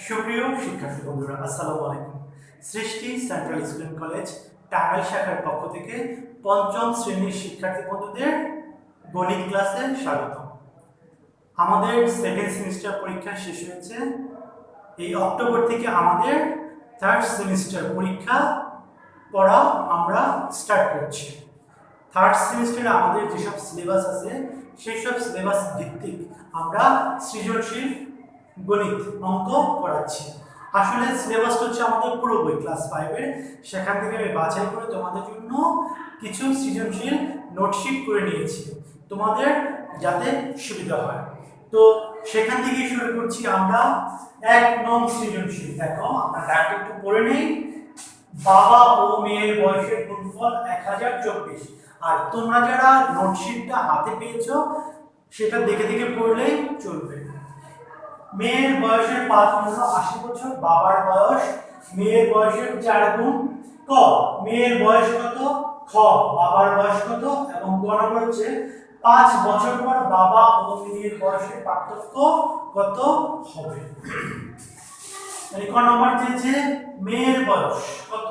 সুপ্রিয় শিক্ষার্থী বন্ধুরা, আসসালামু আলাইকুম। সৃষ্টি central school and college Tangail শাখার পক্ষ থেকে পঞ্চম শ্রেণীর শিক্ষার্থী বন্ধুদের গণিত ক্লাসে স্বাগত। আমাদের সেকেন্ড সেমিস্টার পরীক্ষা শেষ হয়েছে। এই অক্টোবর থেকে আমাদের থার্ড সেমিস্টার পরীক্ষা পড়া আমরা স্টার্ট করছি। থার্ড সেমিস্টারে আমাদের যেসব সিলেবাস আছে সেই সব সিলেবাস ভিত্তিক আমরা সৃজনশীল গণিত অঙ্ক পড়াচ্ছি। আসলে সিলেবাসটা হচ্ছে আমাদের পুরো বই ক্লাস 5-এর, সেখান থেকে আমি বাছাই করে তোমাদের জন্য কিছু সৃজনশীল নোটশিট করে নিয়েছি তোমাদের যাতে সুবিধা হয়। তো সেখান থেকে শুরু করছি আমরা 1 নং সৃজনশীল। দেখো আমরা ডাটা একটু পড়ে নেই। বাবা ও মেয়ের বয়সের গুণফল 1024। আর তোমরা যারা নোটশিটটা হাতে পেয়েছো সেটা দেখে দেখে পড়লেই চলবে। মেয়ের বয়সের 5 গুণ 80 বছর, বাবার বয়স মেয়ের বয়সের 4 গুণ। ক মেয়ের বয়স কত, খ বাবার বয়স কত, এবং গ নম্বর হচ্ছে 5 বছর পর বাবা ও মেয়ের বয়সের পার্থক্য কত হবে। এই ক নম্বর চেয়েছে মেয়ের বয়স কত।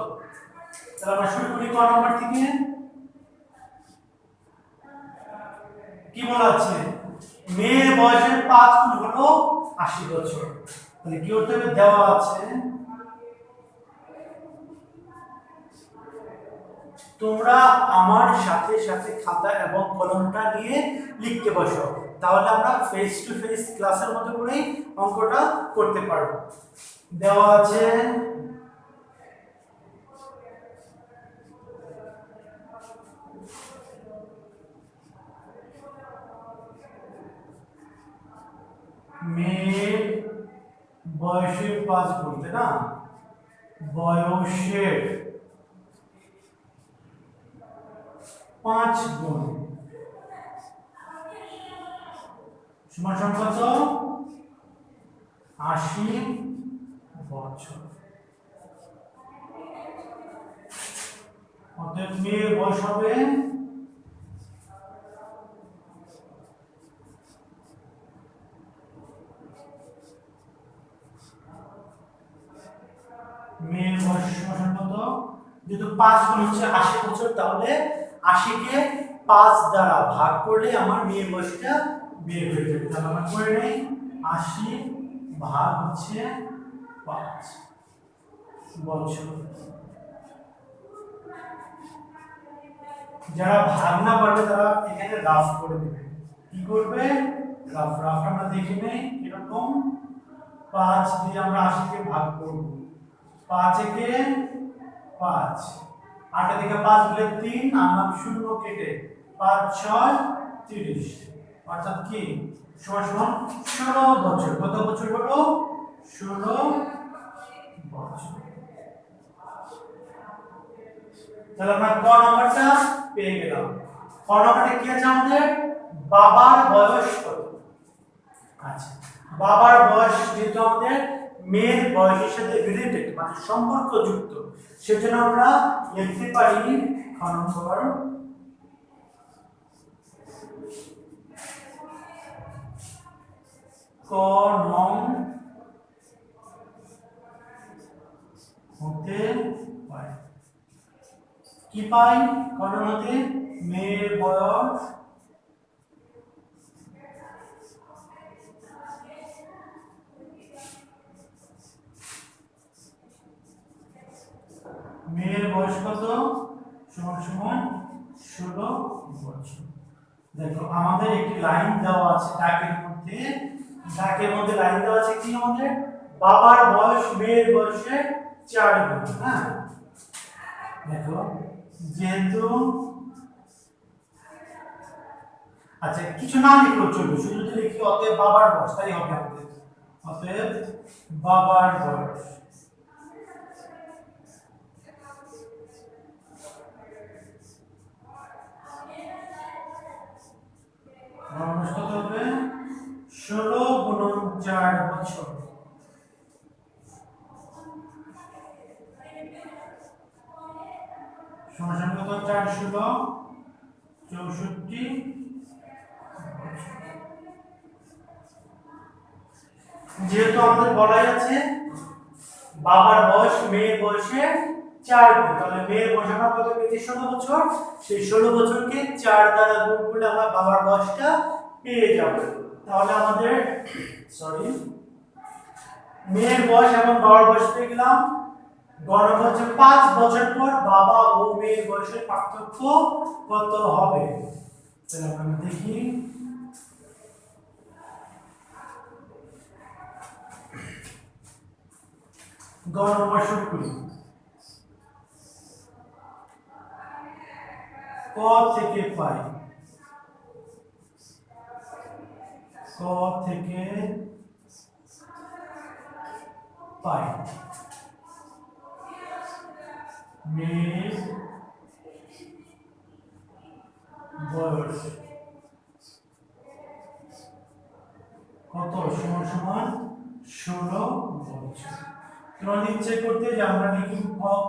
তাহলে আমরা শুরু করি ক নম্বর থেকে। কি বলা আছে, মেয়ের বয়সের 5 গুণ হলো 80 বছর। তাহলে কি করতে হবে, দেওয়া আছে তোমরা আমার সাথে সাথে খাতা এবং কলমটা নিয়ে লিখতে বসো, তাহলে আমরা ফেস টু ফেস ক্লাসের মতো করেই অঙ্কটা করতে পারবো। দেওয়া আছে মেয়ের বয়সের 5 গুণ, তাই না, বয়সের 5 গুণ সমান সমান কত, 80 বছর। অতএব মেয়ের বয়স হবে মেয়ের বয়স সমান কত, যেহেতু 5 গুণ হচ্ছে 80 বছর, তাহলে 80 কে 5 দ্বারা ভাগ করলে আমার মেয়ের বয়সটা বের হয়ে যাবে। তাহলে আমরা করে নেই 80 ভাগ হচ্ছে 5 বছর। যারা ভাগ না পারবে তারা এখানে রাফ করে দেবে। কি করবে, রাফটা আমরা দেখে নেই। এরকম 5 দিয়ে আমরা 80 কে ভাগ করব, 5 একে 5, 8 থেকে 5 গেলে 3, আনলাম 0 কেটে, 5 6 30, অর্থাৎ কি সমান সমান 16 বছর। কত বছর হলো, 16 বছর। তাহলে আমরা ক নম্বরটা পেয়ে গেলাম। ক নম্বরটা কি আছে আমাদের, বাবার বয়স কত। আচ্ছা, বাবার বয়স যেহেতু আমাদের মেয়ের বয়সের সাথে রিলেটেড মানে সম্পর্কযুক্ত, সেজন্য আমরা লিখতে পারি খ নম্বর ক নং হতে পারে। কি পাই, ক নং হতে মেয়ের বয়স মেয়ের বয়স কত, সমান সমান 16 বছর। দেখো আমাদের একটি লাইন দেওয়া আছে দাগের মধ্যে, দাগের মধ্যে লাইন দেওয়া আছে কি আমাদের, বাবার বয়স মেয়ের বয়সের 4 গুণ। হ্যাঁ দেখো যেহেতু, আচ্ছা কিছু না লিখলেও চলবে, শুধু যদি লিখি অতএব বাবার বয়স, তাই হবে আমাদের। অতএব বাবার বয়স কত হবে, 16 গুণন 4 বছর। সমান কত, 4 16 64 যেহেতু আমাদের বলাই আছে বাবার বয়স মেয়ের বয়সের 4 গুণ। তাহলে মেয়ের বয়স আমরা কত পেয়েছি? 16 বছর। সেই 16 বছরকে 4 দ্বারা গুণ করলে আমরা বাবার বয়সটা পেয়ে যাব। তাহলে আমাদের মেয়ের বয়স এবং বাবার বয়স পেয়ে গেলাম। গণনা হচ্ছে 5 বছর পর বাবা ও মেয়ের বয়সের পার্থক্য কত হবে। তাহলে আমরা দেখি গণনা শুরু করি। ক থেকে পাই, ক থেকে পাই মেয়ের বয়স কত? সমান সমান 16 বছর। তোমরা নিশ্চয় করতে যে আমরা লিখি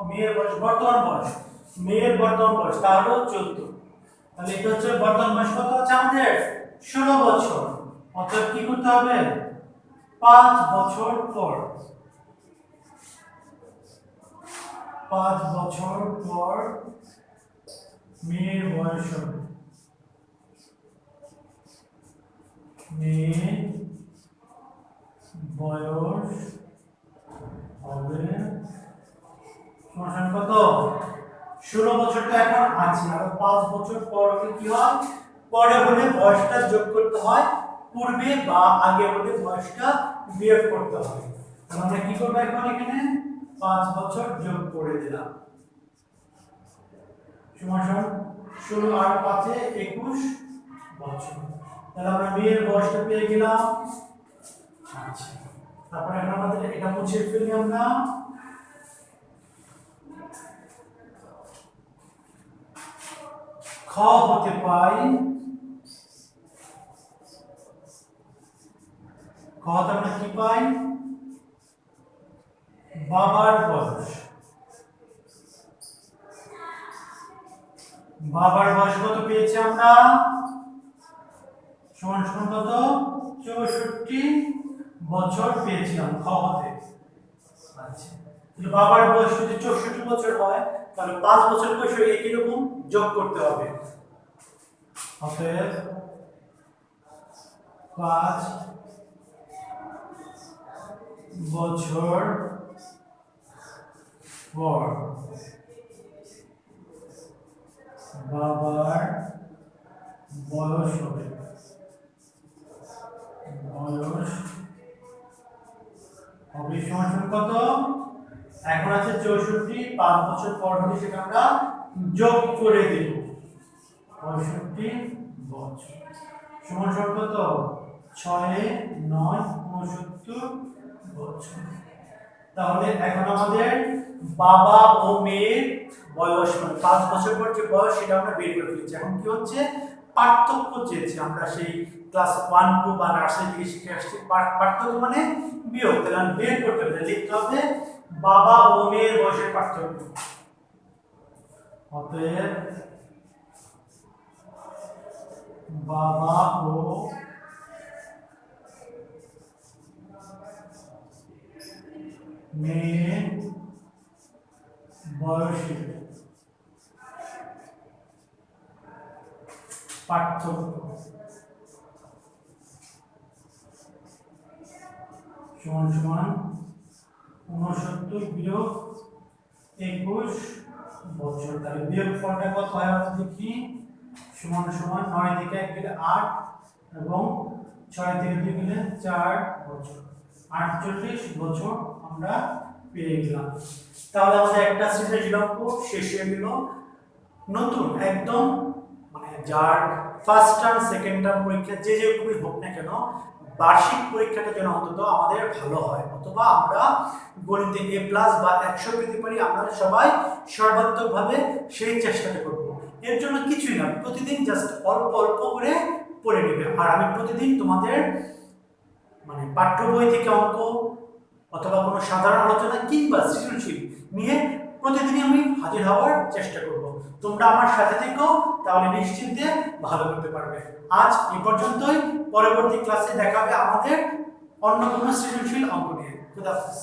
মেয়ের বয়স, বর্তমান বয়স, মেয়ের বর্তমান বয়স তাহলে 14। তাহলে এটা হচ্ছে বর্তমান বয়স কত আছে আমাদের? 16 বছর। অতএব কি করতে হবে? 5 বছর পর, 5 বছর পর মেয়ের বয়স হবে, মেয়ের বয়স হবে সমান কত? 16 বছরটা এখন আছে, আর 5 বছর পর হলে কি হয়? পরে হলে বয়সটা যোগ করতে হয়, পূর্বে বা আগে হলে বয়সটা বিয়োগ করতে হয়। তাহলে আমরা কি করব এখন? এখানে 5 বছর যোগ করে দিলাম সমান 16 আর 5 এ 21 বছর। তাহলে আমরা মেয়ের বয়সটা পেয়ে গেলাম। আচ্ছা, তারপরে এখন আমাদের এটা মুছে ফেলি আমরা। খ হতে পাই, খ হতে আমরা কি পাই? বাবার বয়স, বাবার বয়স কত পেয়েছি আমরা? সমান সমান কত? 64 বছর পেয়েছিলাম খ হতে। আচ্ছা, তাহলে বাবার বয়স যদি 64 বছর হয় তাহলে 5 বছর বয়স একই রকম যোগ করতে হবে। অতএব 5 বছর পর বাবার বয়স হবে, বয়স হবে সমান কত? এখন আছে 64, 5 বছর পর হলে সেটা আমরা যোগ করে দেব 65 বছর সমান কত? 6 9 69 বছর। তাহলে এখন আমাদের বাবা ও মেয়ের বয়স মানে 5 বছর পর যে বয়স সেটা আমরা বের করে ফেলেছি। এখন কি হচ্ছে? পার্থক্য চেয়েছি আমরা, সেই ক্লাস 1 2 বা নার্সারি থেকে শিখে আসছি। পার্থক্য মানে বিয়োগ। তাহলে আমি বের করতে হবে, লিখতে হবে বাবা ও মেয়ের বয়সের পার্থক্য। অতএব বাবা ও মেয়ের বয়সের পার্থক্য সমান সমান 69 বিয়োগ 21 বছর। তাহলে বিয়োগ ফলটা কত হয় আমরা দেখি। সমান সমান 9 থেকে 1 গেলে 8 এবং 6 থেকে 2 গেলে 4 বছর, 48 বছর আমরা পেয়ে গেলাম। তাহলে আমাদের একটা সৃজনশীল অঙ্ক শেষ হয়ে গেল। নতুন একদম মানে যার ফার্স্ট টার্ম সেকেন্ড টার্ম পরীক্ষা যে রকমই হোক না কেন, বার্ষিক পরীক্ষাটা যেন অন্তত আমাদের ভালো হয়, অথবা আমরা গণিতে A+ বা 100 পেতে পারি, আমরা সবাই সর্বাত্মকভাবে সেই চেষ্টাটা করব। এর জন্য কিছুই না, প্রতিদিন জাস্ট অল্প অল্প করে পড়ে নেবে। আর আমি প্রতিদিন তোমাদের মানে পাঠ্য বই থেকে অঙ্ক অথবা কোনো সাধারণ আলোচনা কিংবা সৃজনশীল নিয়ে প্রতিদিনই আমি হাজির হওয়ার চেষ্টা করব। তোমরা আমার সাথে থেকো, তাহলে নিশ্চিন্তে ভালো করতে পারবে। আজ এই পর্যন্তই, পরবর্তী ক্লাসে দেখাবে আমাদের অন্য কোনো সৃজনশীল অঙ্ক নিয়ে। খুদা হাফেজ।